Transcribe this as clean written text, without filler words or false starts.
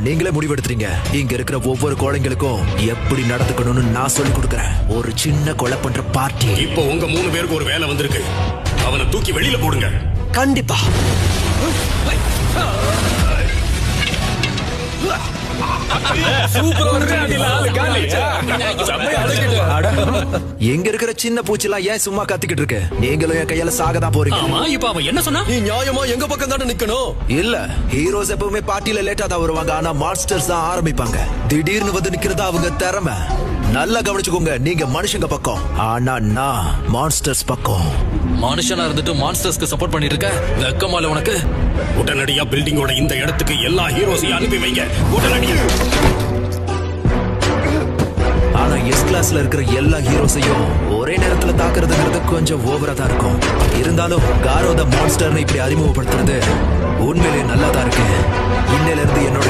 நீங்களே முடிவெடுத்துறீங்க. இங்க இருக்கிற ஒவ்வொரு குழந்தைகளுக்கும் எப்படி நடந்துக்கணும்னு நான் சொல்லி கொடுக்கறேன். ஒரு சின்ன கொலை பண்ற பார்ட்டி. இப்போ உங்க 3 பேருக்கு ஒரு வேலை வந்திருக்கு. அவனை தூக்கி வெளியில போடுங்க. கண்டிப்பா. எங்க இருக்கிற சின்ன பூச்சிலாம் ஏன் சும்மா கத்திக்கிட்டு இருக்கு? நீங்களும் என் கையால சாகதான் போறீங்க. இப்ப அவன் என்ன சொன்னா? நீ நியாயமா எங்க பக்கம் தானே நிக்கணும். இல்ல, ஹீரோஸ் எப்பவுமே பார்ட்டில லேட்டா தான் வருவாங்க. ஆனா மான்ஸ்டர்ஸ் தான் ஆரம்பிப்பாங்க. திடீர்னு வந்து நிக்கிறதா அவங்க திறமை. நல்லா கவனிச்சுக்கோங்க, நீங்க மனுஷங்க பக்கம், ஆனா நான் மான்ஸ்டர்ஸ் பக்கம். மனுஷனா இருந்துட்டு மான்ஸ்டர்ஸ்க்கு சப்போர்ட் பண்ணிட்டு இருக்க? வெக்கமால உனக்கு? உடனடியா பில்டிங்கோட இந்த இடத்துக்கு எல்லா ஹீரோஸையும் அனுப்பி வைங்க. உடனடியா. ஆனா எஸ் கிளாஸ்ல இருக்கிற எல்லா ஹீரோஸையும் ஒரே நேரத்துல தாக்குறதுங்கிறது கொஞ்சம் ஓவரா தான் இருக்கும். இருந்தாலும் காரோ த மான்ஸ்டர்னு இப்படி அறிமுகப்படுத்துறது உண்மையிலேயே நல்லா தான் இருக்கு. இன்னையில இருந்து என்னோட